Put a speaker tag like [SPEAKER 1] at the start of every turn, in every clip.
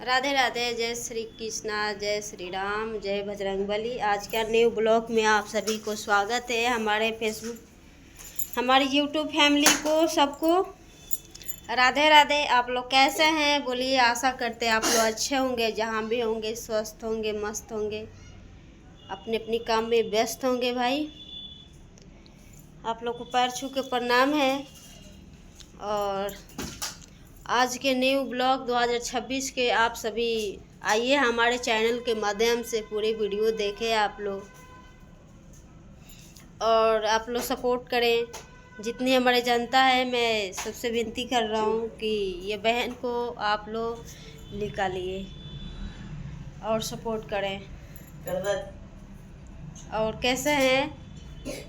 [SPEAKER 1] राधे राधे, जय श्री कृष्णा, जय श्री राम, जय बजरंगबली। आज का न्यू ब्लॉग में आप सभी को स्वागत है। हमारे फेसबुक, हमारी यूट्यूब फैमिली को सबको राधे राधे। आप लोग कैसे हैं बोलिए। आशा करते हैं आप लोग अच्छे होंगे, जहाँ भी होंगे स्वस्थ होंगे, मस्त होंगे, अपने अपनी काम में व्यस्त होंगे। भाई आप लोग को पैर छू के प्रणाम है। और आज के न्यू ब्लॉग 2026 के आप सभी आइए हमारे चैनल के माध्यम से पूरी वीडियो देखें आप लोग, और आप लोग सपोर्ट करें। जितनी हमारे जनता है, मैं सबसे विनती कर रहा हूँ कि ये बहन को आप लोग निकालिए और सपोर्ट करें। और कैसे हैं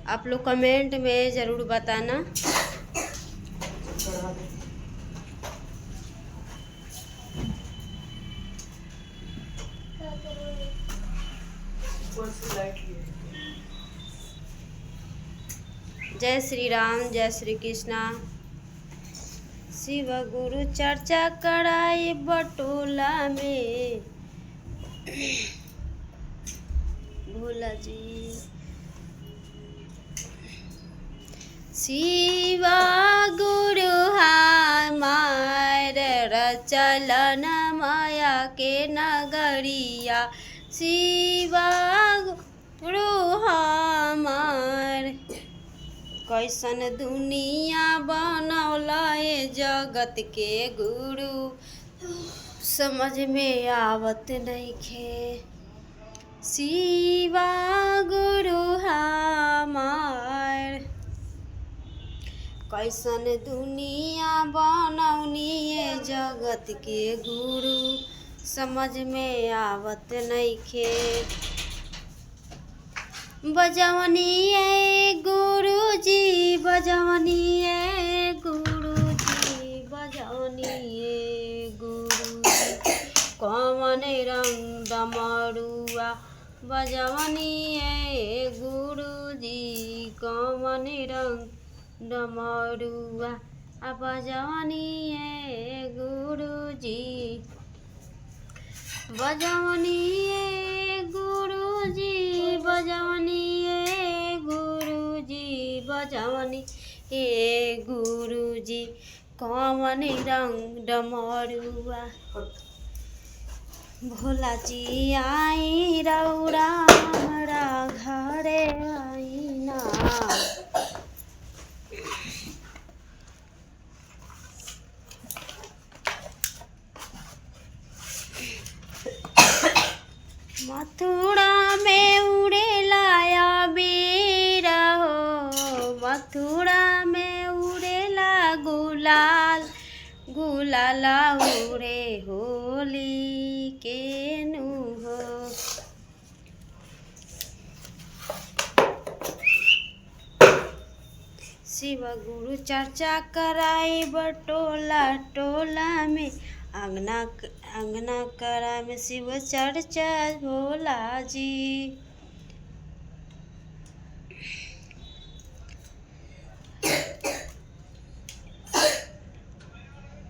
[SPEAKER 1] आप लोग कमेंट में ज़रूर बताना। जय श्री राम, जय श्री कृष्णा। शिव गुरु चर्चा कराई बटोला में, भोला जी। शिव गुरु हमार चलन माया के नगरिया, शिव गुरु हमार कैसन दुनिया बनौला जगत के गुरु, समझ में आवत नइखे। शिव गुरु हमार कैसन दुनिया बनौनी जगत के गुरु, समझ में आवत नइखे। बजवनी गुरुजी, बजवनी गुरुजी, बजवनी गुरुजी, कौन रंग डमरुआ, बजवनी गुरुजी, कौन रंग डमरुआ, बजवनी गुरुजी, बजवनी गुरुजी, बजवनी गुरुजी, बजवनी गुरुजी, कौन रंग डमरुआ। भोला जी आई रौरा हमरा घरे आईना, मथुरा में उड़ेला बीर हो, मथुरा में उड़ेला गुलाल, गुलाला उड़े होली के नु हो। शिव गुरु चर्चा कराई बटोला टोला में, अंगना करा में शिव चर्चा भोला जी।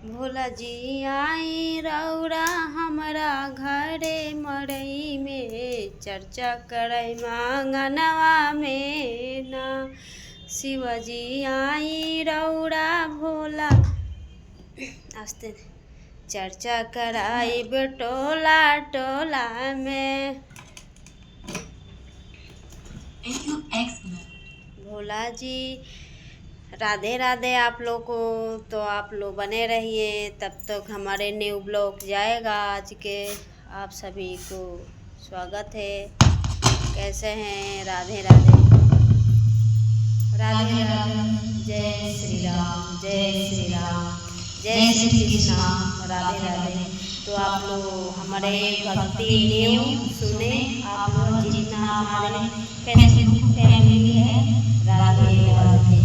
[SPEAKER 1] भोला जी आई रौरा हमरा घरे मरई में, चर्चा कराई मांगनवा में ना। शिवजी आई रौरा भोला आस्ते चर्चा कराई बटोला टोला में। भोला जी राधे राधे आप लोग को। तो आप लोग बने रहिए, तब तक हमारे न्यू ब्लॉग जाएगा। आज के आप सभी को स्वागत है। कैसे हैं? राधे राधे, राधे राधे, जय श्री राम, जय श्री राम, जय श्री कृष्णा, राधे राधे। तो आप लोग हमारे भक्ति न्यू सुने, आप लोग जितना हमारे फेसबुक फैमिली है, राधे राधे,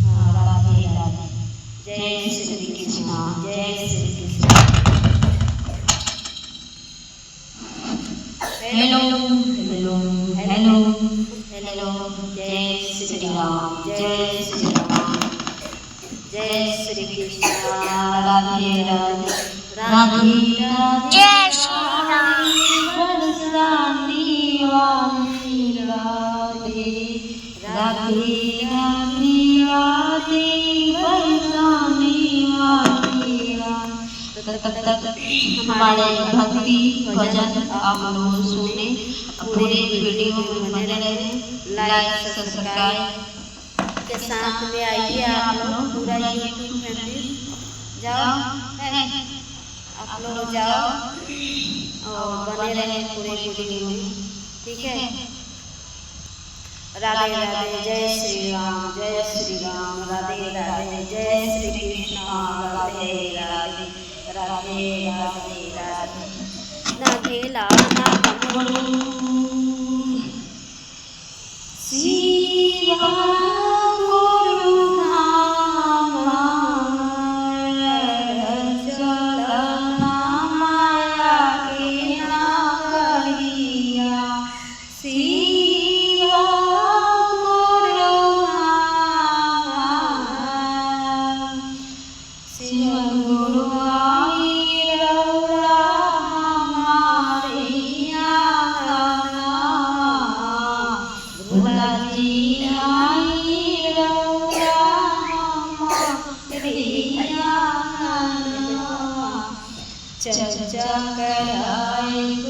[SPEAKER 1] हाँ राधे राधे, जय श्री कृष्णा, जय Shri Krishna. Hello hello hello hello, जय श्री राम, जय श्री राम, जय श्री कृष्ण, राधे राधे, राधे राधे।
[SPEAKER 2] तब तक हमारे भक्ति भजन आप लोग सुने। पूरे वीडियो में बने रहे, लाइक सब्सक्राइब
[SPEAKER 1] के साथ में आइए आप लोग पूरा यूट्यूब फैमिली जाओ, आप लोग जाओ और बने रहे पूरे वीडियो में, ठीक है। राधे राधे, जय श्री राम, राधे राधे, जय श्री कृष्ण, राधे राधे, राधे राधे, राधे ना खेला ना कमरू शिवा
[SPEAKER 2] चर्चा कराए